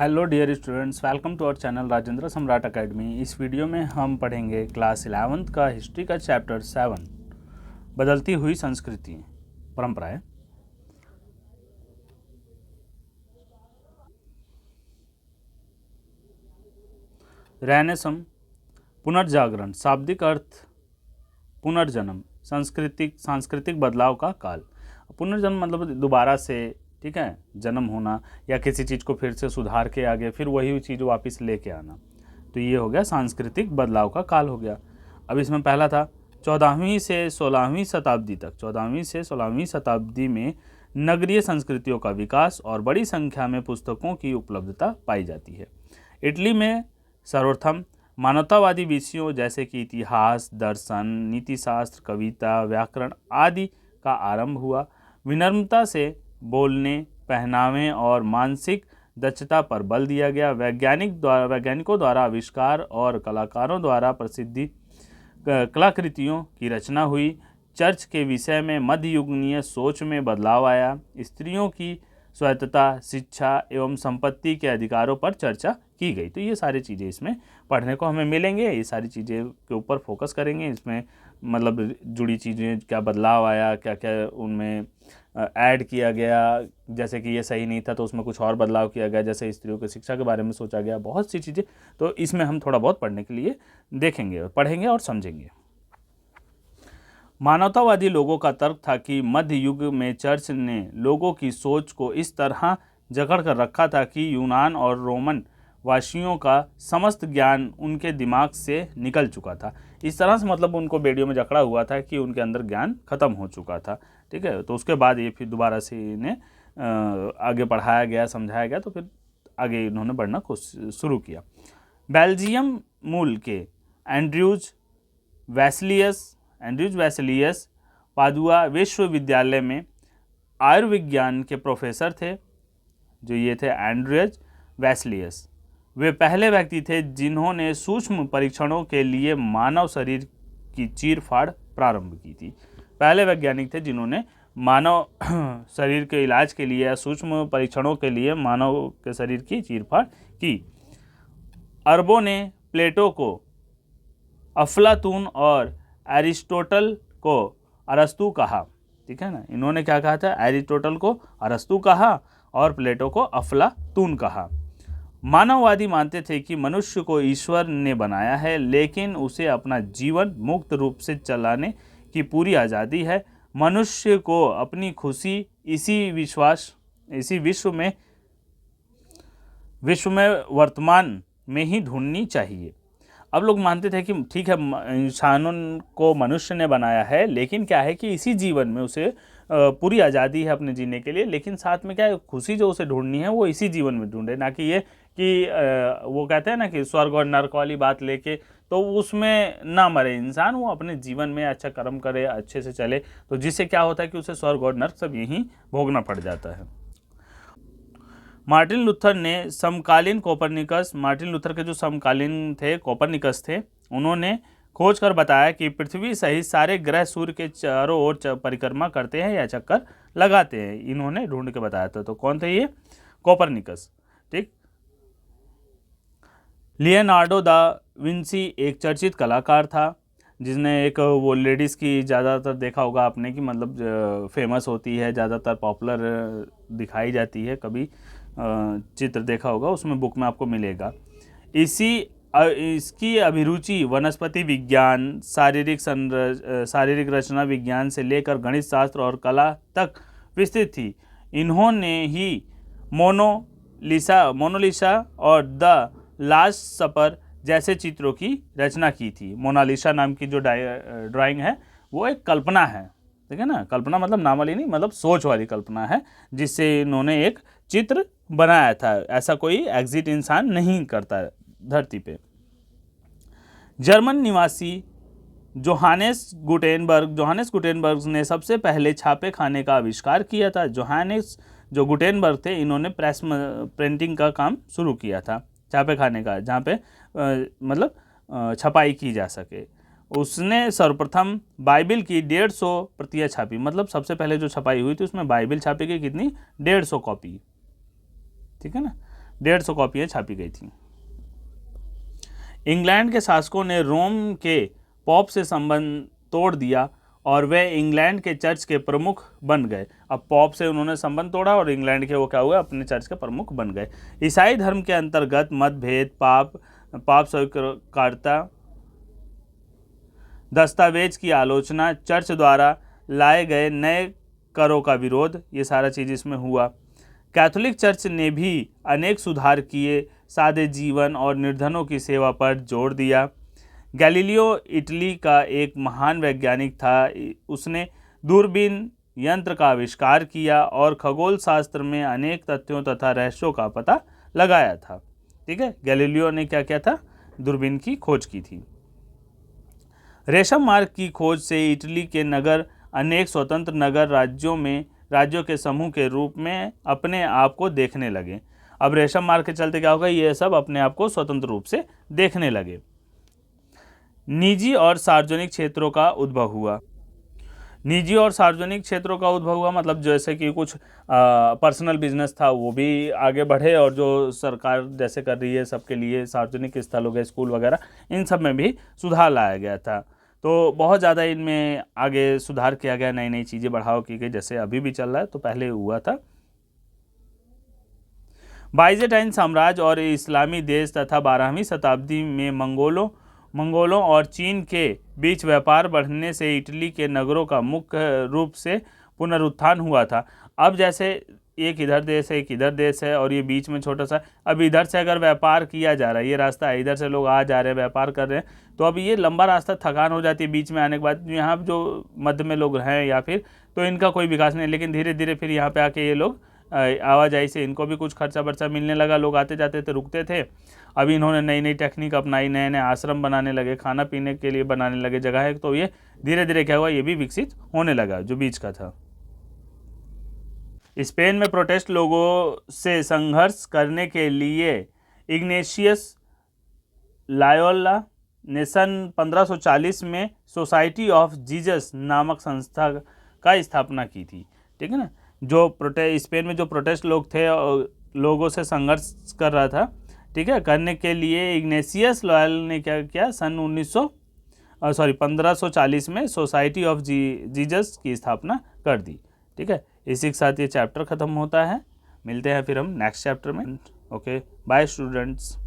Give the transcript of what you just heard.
Hello dear students, welcome to our channel Rajendra Samrat academy. इस video में हम पढ़ेंगे क्लास 11th का हिस्ट्री का चैप्टर 7, बदलती हुई संस्कृति परंपराएं। रेनेसम, पुनर्जागरण, शाब्दिक अर्थ पुनर्जन्म, सांस्कृतिक बदलाव का काल। पुनर्जन्म मतलब दोबारा से, ठीक है, जन्म होना या किसी चीज़ को फिर से सुधार के आगे फिर वही चीज़ वापस लेके आना। तो ये हो गया सांस्कृतिक बदलाव का काल हो गया। अब इसमें पहला था 14वीं से 16वीं शताब्दी तक। 14वीं से 16वीं शताब्दी में नगरीय संस्कृतियों का विकास और बड़ी संख्या में पुस्तकों की उपलब्धता पाई जाती है। इटली में सर्वप्रथम मानवतावादी विषयों जैसे कि इतिहास, दर्शन, नीतिशास्त्र, कविता, व्याकरण आदि का आरंभ हुआ। विनम्रता से बोलने, पहनावे और मानसिक दक्षता पर बल दिया गया। वैज्ञानिकों द्वारा आविष्कार और कलाकारों द्वारा प्रसिद्धि कलाकृतियों की रचना हुई। चर्च के विषय में मध्ययुगीय सोच में बदलाव आया। स्त्रियों की स्वायत्तता, शिक्षा एवं संपत्ति के अधिकारों पर चर्चा की गई। तो ये सारी चीज़ें इसमें पढ़ने को हमें मिलेंगे। ये सारी चीज़ें के ऊपर फोकस करेंगे। इसमें मतलब जुड़ी चीज़ें, क्या बदलाव आया, क्या क्या उनमें ऐड किया गया। जैसे कि ये सही नहीं था तो उसमें कुछ और बदलाव किया गया, जैसे स्त्रियों की शिक्षा के बारे में सोचा गया। बहुत सी चीज़ें तो इसमें हम थोड़ा बहुत पढ़ने के लिए देखेंगे, पढ़ेंगे और समझेंगे। मानवतावादी लोगों का तर्क था कि मध्य युग में चर्च ने लोगों की सोच को इस तरह जकड़ कर रखा था कि यूनान और रोमन वासियों का समस्त ज्ञान उनके दिमाग से निकल चुका था। इस तरह से मतलब उनको बेड़ियों में जकड़ा हुआ था कि उनके अंदर ज्ञान खत्म हो चुका था। ठीक है, तो उसके बाद ये फिर दोबारा से इन्हें आगे पढ़ाया गया, समझाया गया, तो फिर आगे इन्होंने बढ़ना शुरू किया। बेल्जियम मूल के एंड्रयूज वैसिलियस पादुआ विश्वविद्यालय में आयुर्विज्ञान के प्रोफेसर थे। जो ये थे एंड्रयूज वैसिलियस, वे पहले व्यक्ति थे जिन्होंने सूक्ष्म परीक्षणों के लिए मानव शरीर की चीर-फाड़ प्रारंभ की थी। पहले वैज्ञानिक थे जिन्होंने मानव शरीर के इलाज के लिए या सूक्ष्म परीक्षणों के लिए मानव के शरीर की चीर-फाड़ की। अरबों ने प्लेटो को अफलातून और एरिस्टोटल को अरस्तु कहा। ठीक है ना, इन्होंने क्या कहा था? एरिस्टोटल को अरस्तु कहा और प्लेटो को अफलातून कहा। मानववादी मानते थे कि मनुष्य को ईश्वर ने बनाया है, लेकिन उसे अपना जीवन मुक्त रूप से चलाने की पूरी आज़ादी है। मनुष्य को अपनी खुशी इसी विश्व में वर्तमान में ही ढूंढनी चाहिए। अब लोग मानते थे कि ठीक है, इंसानों को मनुष्य ने बनाया है, लेकिन क्या है कि इसी जीवन में उसे पूरी आज़ादी है अपने जीने के लिए, लेकिन साथ में क्या है, खुशी जो उसे ढूंढनी है वो इसी जीवन में ढूंढे, ना कि ये कि वो कहते हैं ना कि स्वर्ग और नर्क वाली बात लेके तो उसमें ना मरे इंसान, वो अपने जीवन में अच्छा कर्म करे, अच्छे से चले, तो जिससे क्या होता है कि उसे स्वर्ग और नर्क सब यहीं भोगना पड़ जाता है। मार्टिन लूथर के जो समकालीन थे कोपरनिकस थे, उन्होंने खोज कर बताया कि पृथ्वी सहित सारे ग्रह सूर्य के चारों ओर परिक्रमा करते हैं या चक्कर लगाते हैं। इन्होंने ढूंढ के बताया था। तो कौन थे ये? कोपरनिकस। ठीक। लियोनार्डो दा विंसी एक चर्चित कलाकार था, जिसने एक वो लेडीज़ की ज़्यादातर देखा होगा आपने कि मतलब फेमस होती है, ज़्यादातर पॉपुलर दिखाई जाती है, कभी चित्र देखा होगा, उसमें बुक में आपको मिलेगा। इसकी अभिरुचि वनस्पति विज्ञान, शारीरिक रचना विज्ञान से लेकर गणित शास्त्र और कला तक विस्तृत थी। इन्होंने ही मोनालिसा और द लास्ट सपर जैसे चित्रों की रचना की थी। मोनालिसा नाम की जो ड्राइंग है वो एक कल्पना है, ठीक है ना। कल्पना मतलब नाम वाली नहीं, मतलब सोच वाली कल्पना है, जिससे इन्होंने एक चित्र बनाया था। ऐसा कोई एग्जिट इंसान नहीं करता धरती पे। जर्मन निवासी जोहानेस गुटेनबर्ग ने सबसे पहले छापे खाने का आविष्कार किया था। जो गुटेनबर्ग थे, इन्होंने प्रिंटिंग का काम शुरू किया था, छापे खाने का, जहाँ पे मतलब छपाई की जा सके। उसने सर्वप्रथम बाइबिल की 150 प्रतियां छापी। मतलब सबसे पहले जो छपाई हुई थी उसमें बाइबिल छापी गई, कितनी? 150 कॉपी। ठीक है ना। 150 कॉपियाँ छापी गई थी। इंग्लैंड के शासकों ने रोम के पॉप से संबंध तोड़ दिया और वे इंग्लैंड के चर्च के प्रमुख बन गए। अब पॉप से उन्होंने संबंध तोड़ा और इंग्लैंड के वो क्या हुए, अपने चर्च के प्रमुख बन गए। ईसाई धर्म के अंतर्गत मतभेद, पाप स्वीकारता, दस्तावेज की आलोचना, चर्च द्वारा लाए गए नए करों का विरोध, ये सारा चीज़ इसमें हुआ। कैथोलिक चर्च ने भी अनेक सुधार किए, सादे जीवन और निर्धनों की सेवा पर जोर दिया। गैलीलियो इटली का एक महान वैज्ञानिक था। उसने दूरबीन यंत्र का आविष्कार किया और खगोल शास्त्र में अनेक तथ्यों तथा रहस्यों का पता लगाया था। ठीक है, गैलीलियो ने क्या किया था, दूरबीन की खोज की थी। रेशम मार्ग की खोज से इटली के नगर अनेक स्वतंत्र नगर राज्यों के समूह के रूप में अपने आप को देखने लगे। अब रेशम मार्ग के चलते क्या होगा, ये सब अपने आप को स्वतंत्र रूप से देखने लगे। निजी और सार्वजनिक क्षेत्रों का उद्भव हुआ। निजी और सार्वजनिक क्षेत्रों का उद्भव हुआ मतलब जैसे कि कुछ पर्सनल बिजनेस था वो भी आगे बढ़े, और जो सरकार जैसे कर रही है सबके लिए सार्वजनिक स्थल हो गए, स्कूल वगैरह, इन सब में भी सुधार लाया गया था। तो बहुत ज़्यादा इनमें आगे सुधार किया गया, नई नई चीज़ें बढ़ाव की गई, जैसे अभी भी चल रहा है, तो पहले हुआ था। बाइजेंटाइन साम्राज्य और इस्लामी देश तथा 12वीं शताब्दी में मंगोलों और चीन के बीच व्यापार बढ़ने से इटली के नगरों का मुख्य रूप से पुनरुत्थान हुआ था। अब जैसे एक इधर देश है, एक इधर देश है, और ये बीच में छोटा सा, अब इधर से अगर व्यापार किया जा रहा है, ये रास्ता है, इधर से लोग आ जा रहे हैं, व्यापार कर रहे हैं, तो अब ये लंबा रास्ता, थकान हो जाती है बीच में आने के बाद। यहाँ जो मध्य में लोग हैं या फिर, तो इनका कोई विकास नहीं, लेकिन धीरे धीरे फिर यहाँ पे आके ये लोग आवाजाही से इनको भी कुछ खर्चा बर्चा मिलने लगा, लोग आते जाते थे, रुकते थे। अभी इन्होंने नई नई टेक्निक अपनाई, नए नए आश्रम बनाने लगे, खाना पीने के लिए बनाने लगे जगह है, तो ये धीरे धीरे क्या हुआ, ये भी विकसित होने लगा जो बीच का था। स्पेन में प्रोटेस्ट लोगों से संघर्ष करने के लिए इग्नेशियस लायोला ने सन 1540 में सोसाइटी ऑफ जीसस नामक संस्था का स्थापना की थी। ठीक है ना, जो स्पेन में जो प्रोटेस्ट लोग थे, लोगों से संघर्ष कर रहा था, ठीक है, करने के लिए इग्नेशियस लॉयल ने क्या किया, सन 1540 में सोसाइटी ऑफ जीसस की स्थापना कर दी। ठीक है, इसी के साथ ये चैप्टर ख़त्म होता है। मिलते हैं फिर हम नेक्स्ट चैप्टर में। Okay, bye students.